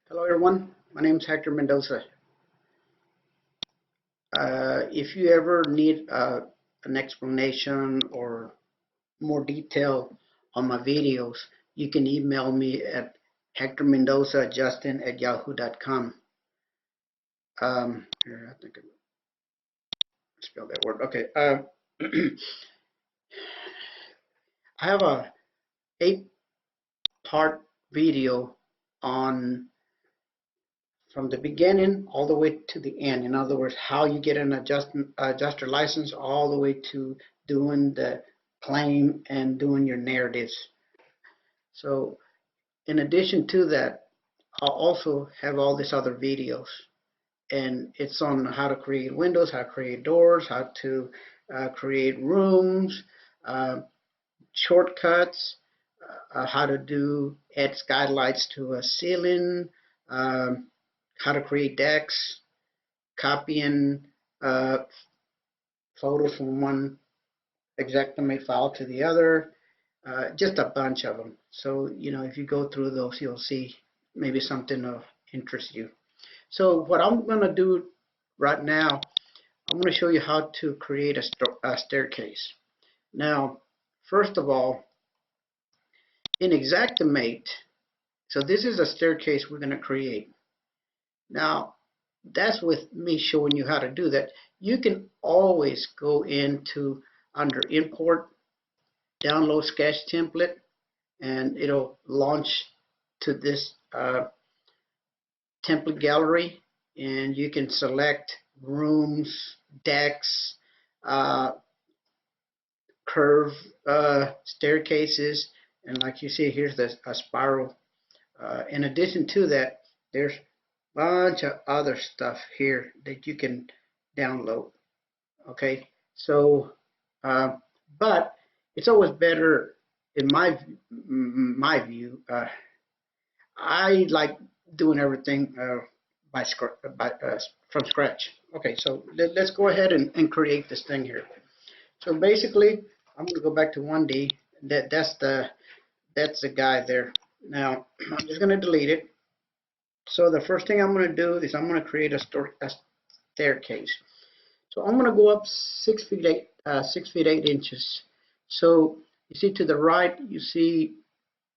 Hello everyone, my name is Hector Mendoza. If you ever need an explanation or more detail on my videos, you can email me at HectorMendozaAdjusting@yahoo.com. Here, I think I spelled that word. Okay. I have a 8-part video on from the beginning all the way to the end. In other words, how you get an adjuster license all the way to doing the claim and doing your narratives. So in addition to that, I'll also have all these other videos, and it's on how to create windows, how to create doors, how to create rooms, uh, shortcuts, how to add skylights to a ceiling, um, how to create decks, copying uh, photos from one Xactimate file to the other, just a bunch of them. So, if you go through those, you'll see maybe something of interest you. So what I'm going to do right now, I'm going to show you how to create a staircase. Now, first of all, in Xactimate, so this is a staircase we're going to create. Now, that's with me showing you how to do that. You can always go into under import, download sketch template, and it'll launch to this template gallery, and you can select rooms, decks, curve staircases, and like you see, here's a spiral. In addition to that, there's bunch of other stuff here that you can download. Okay, so but it's always better in my view. I like doing everything from scratch. Okay, so let's go ahead and create this thing here. So basically, I'm going to go back to 1D. That's the guy there. Now I'm just going to delete it. So the first thing I'm going to do is I'm going to create a staircase. So I'm going to go up 6 feet 8 inches. So you see to the right, you see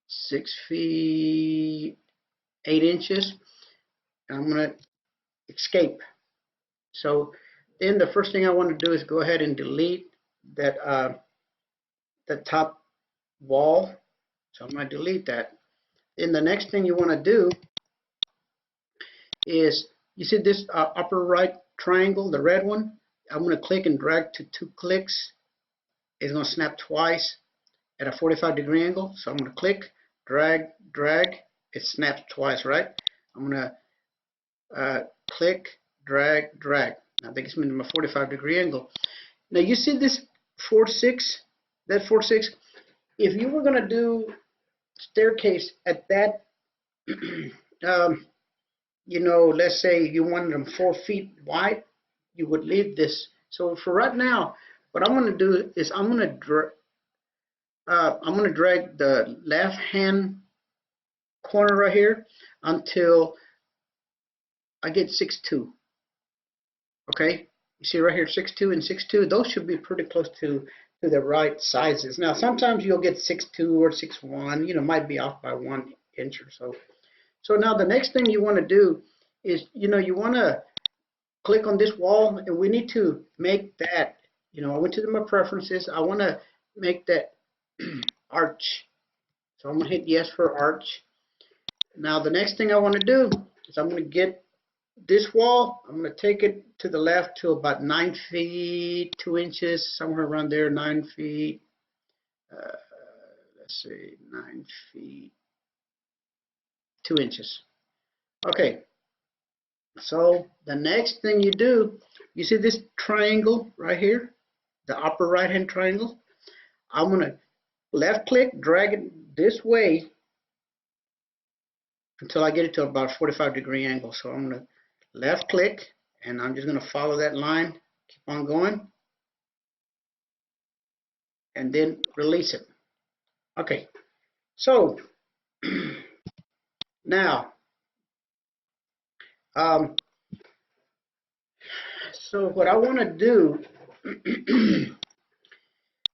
6 feet 8 inches. And I'm going to escape. So then the first thing I want to do is go ahead and delete that the top wall. So I'm going to delete that. Then the next thing you want to do is, you see this upper right triangle, the red one? I'm going to click and drag to 2 clicks. It's going to snap twice at a 45-degree angle. So I'm going to click, drag, drag. It snaps twice, right? I'm going to click, drag, drag. Now that gets me to my 45-degree angle. Now you see this 4-6, that 4-6. If you were going to do staircase at that, let's say you wanted them 4 feet wide, you would leave this. So for right now, what I'm going to do is I'm going to drag the left hand corner right here until I get 6'2". Okay, you see right here 6'2" and 6'2". Those should be pretty close to the right sizes. Now sometimes you'll get 6'2" or 6'1", might be off by 1 inch or so. So now the next thing you want to do is, you want to click on this wall, and we need to make that, I went to my preferences. I want to make that arch. So I'm going to hit yes for arch. Now the next thing I want to do is I'm going to get this wall. I'm going to take it to the left to about 9 feet 2 inches, somewhere around there, 9 feet. Let's see, 9 feet 2 inches. Okay. So the next thing you do, you see this triangle right here, the upper right hand triangle? I'm going to left click, drag it this way until I get it to about a 45-degree angle. So I'm going to left click, and I'm just going to follow that line, keep on going, and then release it. Okay, so now Um, so what I want to do,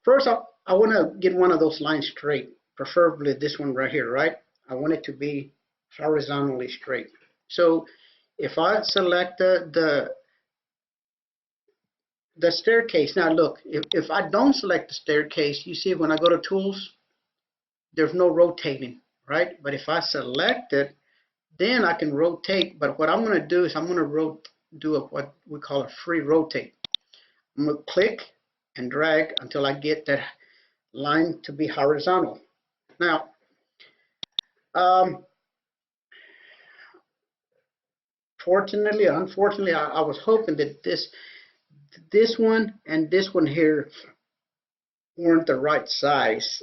first I want to get one of those lines straight, preferably this one right here, right? I want it to be horizontally straight. So if I select the staircase, now look, if I don't select the staircase, you see when I go to tools, there's no rotating, right? But if I select it, then I can rotate. But what I'm going to do is I'm going to do what we call a free rotate. I'm going to click and drag until I get that line to be horizontal. Now, fortunately, unfortunately, I was hoping that this one and this one here weren't the right size,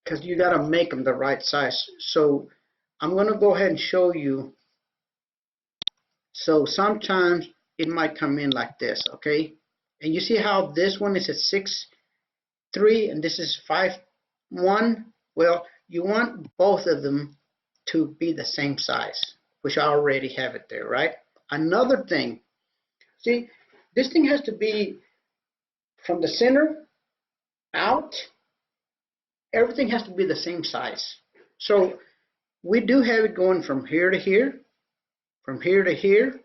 because you got to make them the right size. So I'm going to go ahead and show you. So sometimes it might come in like this, okay? And you see how this one is a 6'3" and this is 5'1"? Well, you want both of them to be the same size, which I already have it there, right? Another thing, see, this thing has to be from the center out. Everything has to be the same size. So we do have it going from here to here, from here to here,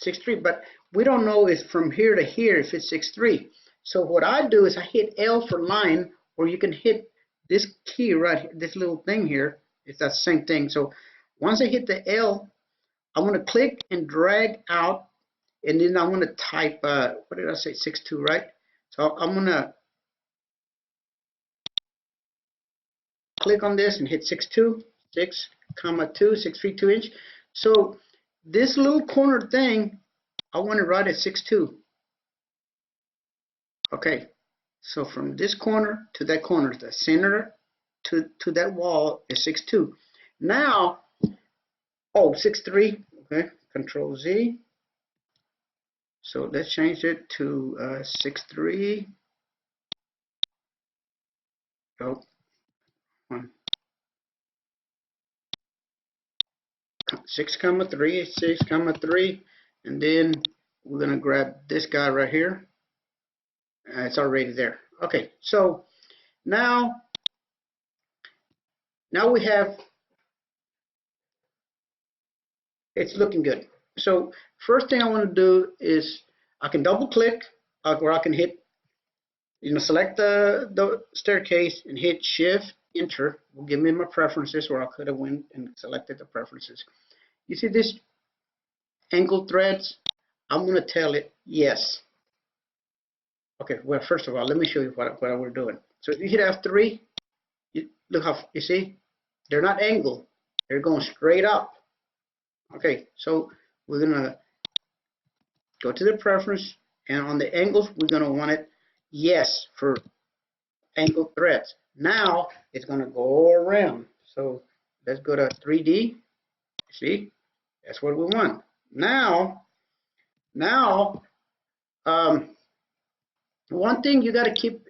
6'3", but we don't know if from here to here if it's 6'3". So what I do is I hit L for line, or you can hit this key right here, this little thing here. It's that same thing. So once I hit the L, I'm going to click and drag out, and then I'm going to type, what did I say, 6'2", right? So I'm going to click on this and hit 6'2", 6,2, 6'3", 2 inch. So this little corner thing, I want it right at 6'2". Okay, so from this corner to that corner, the center to that wall is 6'2". Now, 6'3", okay, Control Z. So let's change it to 6'3". Oh, 6,3, 6,3, and then we're gonna grab this guy right here. It's already there. Okay, so now we have, it's looking good. So first thing I want to do is I can double click, or I can hit, select the staircase and hit Shift Enter. Will give me my preferences, or I could have went and selected the preferences. You see this angle threads? I'm going to tell it yes. Okay, well, first of all, let me show you what we're doing. So if you hit F3, look how, you see, they're not angled. They're going straight up. Okay, so we're going to go to the preference, and on the angles, we're going to want it yes for angled threads. Now it's going to go around. So let's go to 3D. See, that's what we want. Now, one thing you got to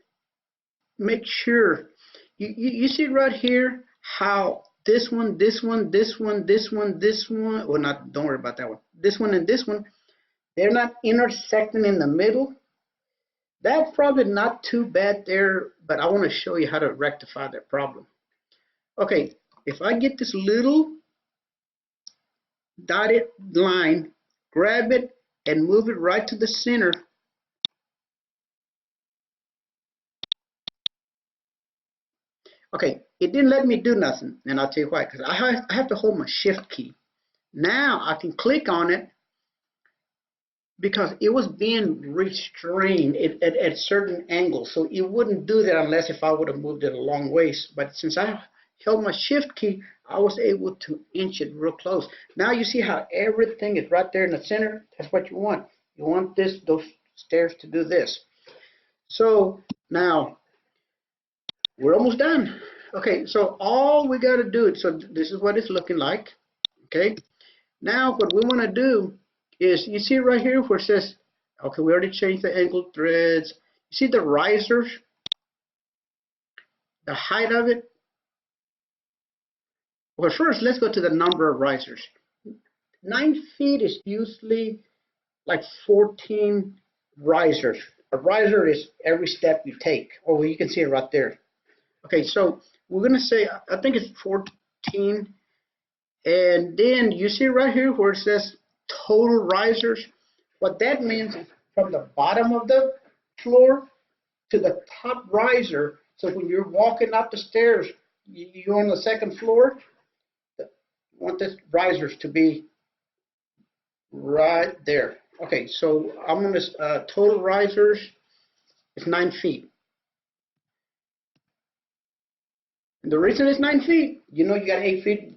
make sure, you see right here how this one, well, not, don't worry about that one. This one and this one, they're not intersecting in the middle. That's probably not too bad there, but I want to show you how to rectify that problem. Okay, if I get this little dotted line, grab it and move it right to the center. Okay, it didn't let me do nothing, and I'll tell you why, because I have to hold my Shift key. Now I can click on it, because it was being restrained at certain angles, so it wouldn't do that unless if I would have moved it a long ways. But since I held my Shift key, I was able to inch it real close. Now you see how everything is right there in the center. That's what you want. You want those stairs to do this. So now we're almost done. Okay, so all we got to do, so this is what it's looking like. Okay, now what we want to do is, you see right here where it says, okay, we already changed the angled threads. You see the risers, the height of it? Well, first, let's go to the number of risers. 9 feet is usually like 14 risers. A riser is every step you take. Oh, well, you can see it right there. Okay, so we're going to say, I think it's 14. And then you see right here where it says total risers. What that means is from the bottom of the floor to the top riser. So when you're walking up the stairs, you're on the second floor. You want the risers to be right there. Okay, so I'm going to total risers is 9 feet. And the reason it's 9 feet, you know, you got 8 feet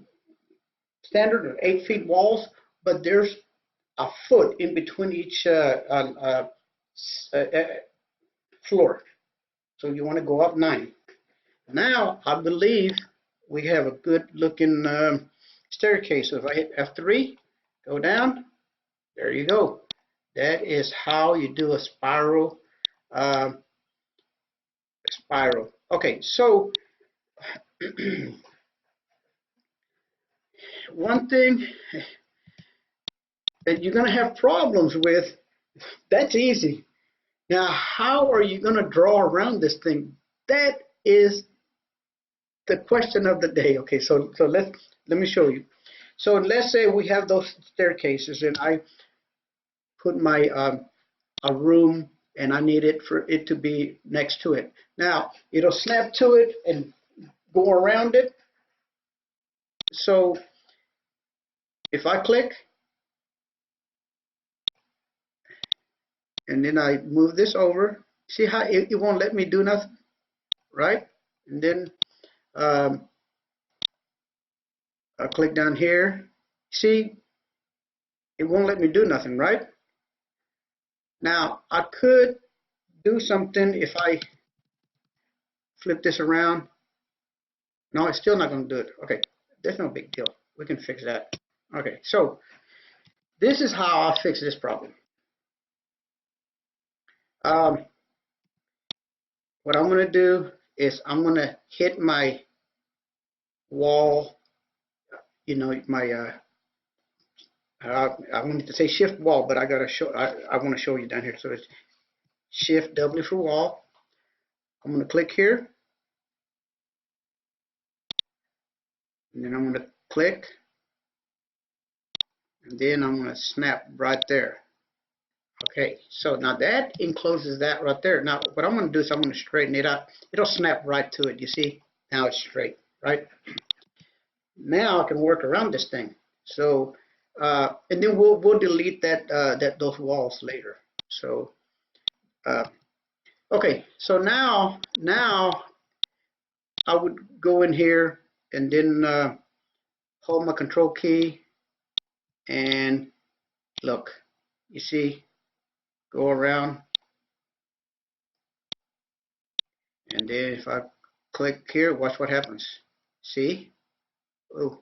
standard or 8 feet walls, but there's a foot in between each floor. So you want to go up 9. Now, I believe we have a good looking staircase. So if I hit F3, go down, there you go. That is how you do a spiral. Okay, so one thing that you're going to have problems with, that's easy. Now, how are you going to draw around this thing? That is the question of the day. Okay, so let me show you. So let's say we have those staircases, and I put my a room, and I need it for it to be next to it. Now it'll snap to it and go around it. So if I click, and then I move this over, see how it won't let me do nothing, right? And then I click down here. See, it won't let me do nothing, right? Now, I could do something if I flip this around. No, it's still not going to do it. Okay, there's no big deal. We can fix that. Okay, so this is how I fix this problem. What I'm going to do is I'm going to hit my wall, you know, my I wanted to say shift wall, but I gotta show. I want to show you down here. So it's shift W for wall. I'm going to click here, and then I'm going to click, and then I'm going to snap right there. Okay, so now that encloses that right there. Now what I'm going to do is I'm going to straighten it up. It'll snap right to it. You see, now it's straight, right? Now I can work around this thing. So and then we'll delete those walls later. So okay, so now I would go in here and then hold my control key and look. You see, go around, and then if I click here, watch what happens. See? Oh,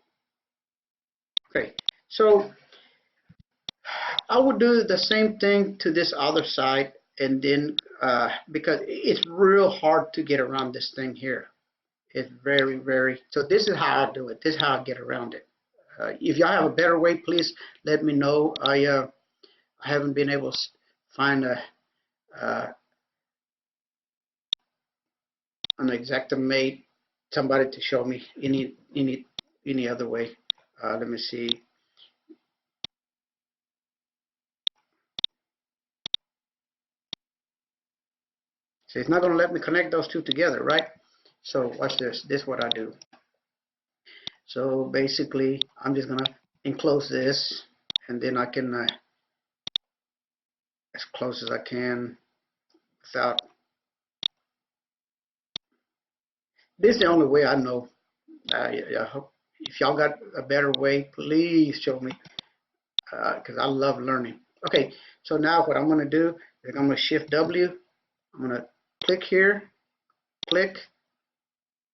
okay. So I would do the same thing to this other side, and then because it's real hard to get around this thing here. It's very. So this is how I do it. This is how I get around it. If y'all have a better way, please let me know. I haven't been able to find an Xactimate, somebody to show me any other way. Let me see. So it's not going to let me connect those two together, right? So watch this. This is what I do. So basically, I'm just going to enclose this, and then I can, as close as I can, without. This is the only way I know. I hope if y'all got a better way, please show me, because I love learning. Okay, so now what I'm going to do is I'm going to shift W. I'm going to click here, click,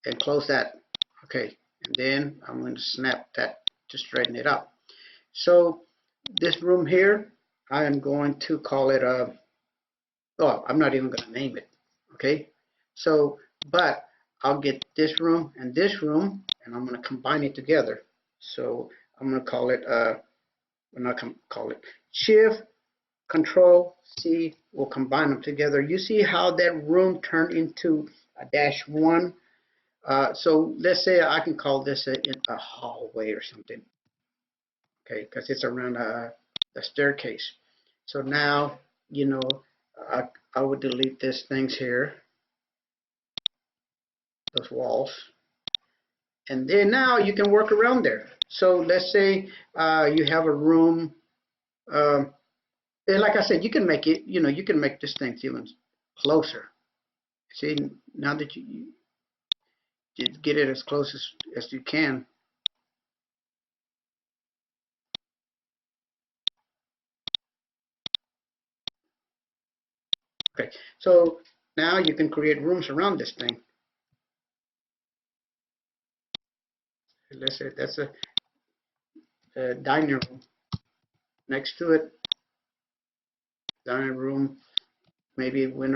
and close that. Okay, and then I'm going to snap that to straighten it up. So this room here, I am going to call it oh, I'm not even going to name it. Okay, so but I'll get this room, and and I'm going to combine it together. So I'm going to call it, we're not going to call it Shift, Control, C, we'll combine them together. You see how that room turned into a -1? So let's say I can call this a hallway or something, okay, because it's around the staircase. So now, you know, I would delete these things here, those walls, and then now you can work around there. So let's say you have a room, and like I said, you can make it, you can make this thing even closer. See, now that you get it as close as you can. Okay, so now you can create rooms around this thing. Let's say that's a dining room. Next to it, dining room, maybe when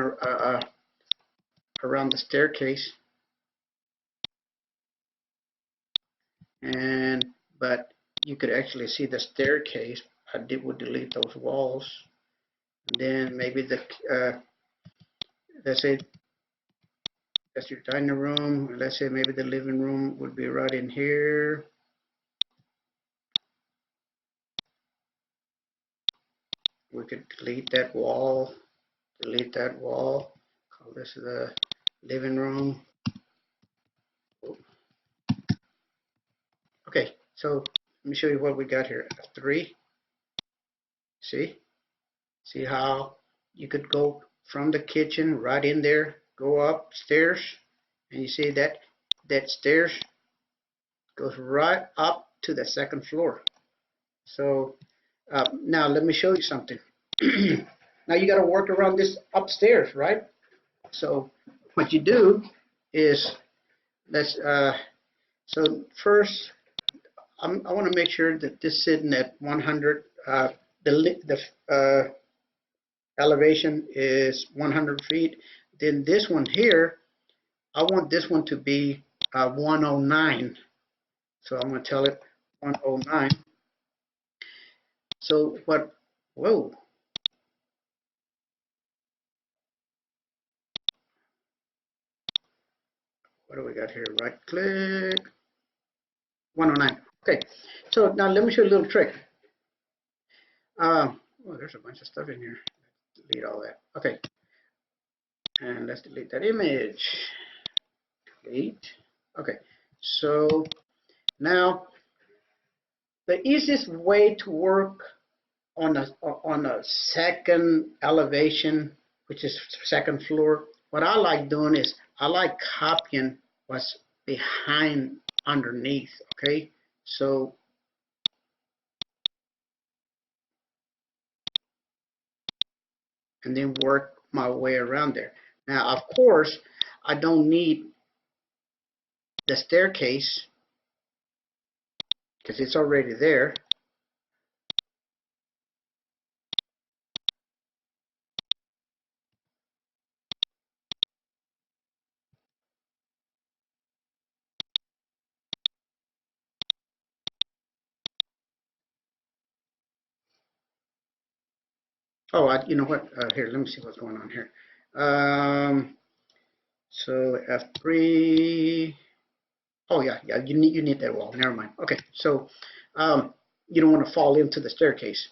around the staircase. But you could actually see the staircase. Would delete those walls. And then maybe let's say that's your dining room. Let's say maybe the living room would be right in here. We could delete that wall. Delete that wall. Call this the living room. Okay, so let me show you what we got here. F3. See how you could go from the kitchen right in there, go upstairs, and you see that stairs goes right up to the second floor. So now let me show you something. Now you got to work around this upstairs, right? So what you do is so first I want to make sure that this is sitting at 100. The elevation is 100 feet. Then this one here, I want this one to be 109. So I'm going to tell it 109. So whoa. What do we got here? Right click, 109. Okay, so now let me show you a little trick. Oh, there's a bunch of stuff in here. Let's delete all that. Okay, and let's delete that image. Delete. Okay, so now the easiest way to work on a second elevation, which is second floor, what I like doing is I like copying what's behind underneath. Okay, so and then work my way around there. Now, of course, I don't need the staircase because it's already there. Oh, you know what? Here, let me see what's going on here. So F3. Oh yeah, you need that wall. Never mind. Okay, so you don't want to fall into the staircase.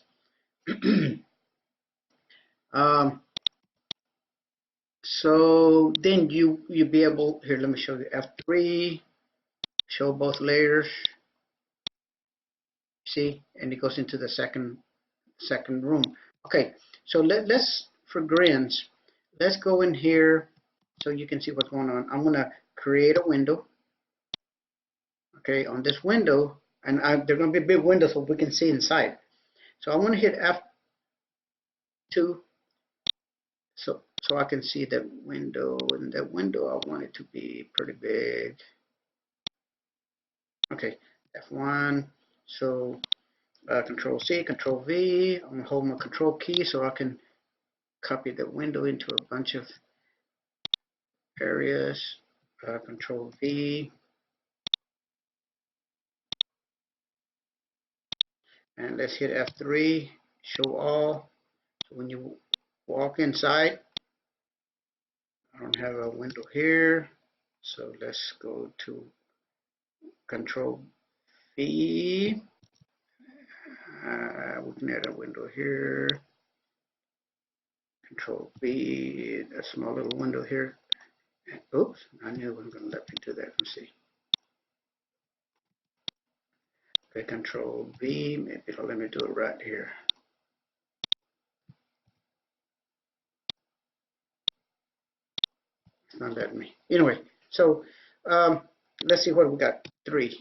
So then you be able, here, let me show you F3, show both layers. See, and it goes into the second room. Okay, so let's, for grins, let's go in here so you can see what's going on. I'm going to create a window. Okay, on this window, and they're going to be big windows so we can see inside. So I'm going to hit F2 so I can see that window. And that window, I want it to be pretty big. Okay, F1. So Control C, Control V. I'm going to hold my Control key so I can copy the window into a bunch of areas. Control V. And let's hit F3, show all. So when you walk inside, I don't have a window here, so let's go to Control V. We can add a window here. Control V, a small little window here. Oops, I knew it wasn't going to let me do that. Let's see. Okay, Control V, maybe it'll let me do it right here. It's not letting me. Anyway, so let's see what we got. 3.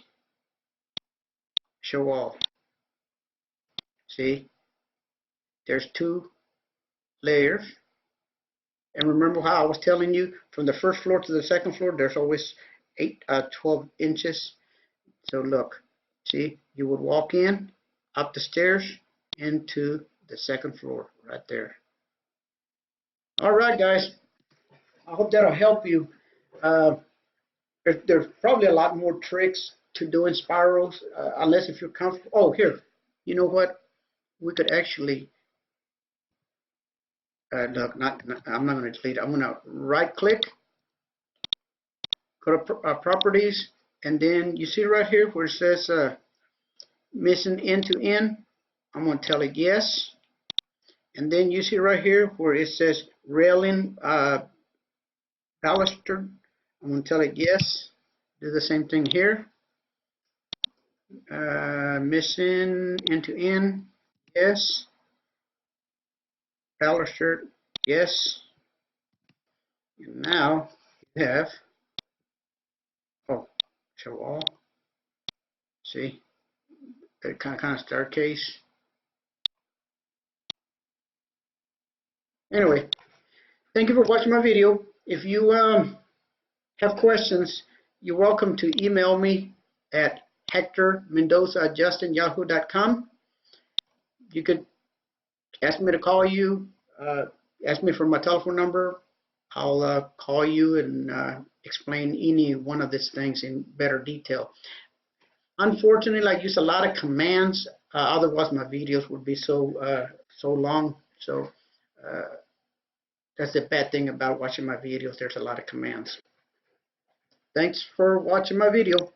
Show all. See, there's 2 layers. And remember how I was telling you from the first floor to the second floor, there's always 12 inches. So look, see, you would walk in, up the stairs, into the second floor right there. All right, guys. I hope that'll help you. There's probably a lot more tricks to doing spirals, unless if you're comfortable. Oh, here, you know what? We could actually, look, I'm not going to delete it. I'm going to right click, go to properties, and then you see right here where it says missing end to end. I'm going to tell it yes. And then you see right here where it says railing baluster. I'm going to tell it yes. Do the same thing here. Missing end to end, yes. Baluster, yes. And now you have, oh, show all. See, that kind of staircase. Anyway, thank you for watching my video. If you have questions, you're welcome to email me at HectorMendozaAdjusting@yahoo.com. You could ask me to call you, ask me for my telephone number. I'll call you and explain any one of these things in better detail. Unfortunately, I use a lot of commands. Otherwise, my videos would be so long. So that's the bad thing about watching my videos. There's a lot of commands. Thanks for watching my video.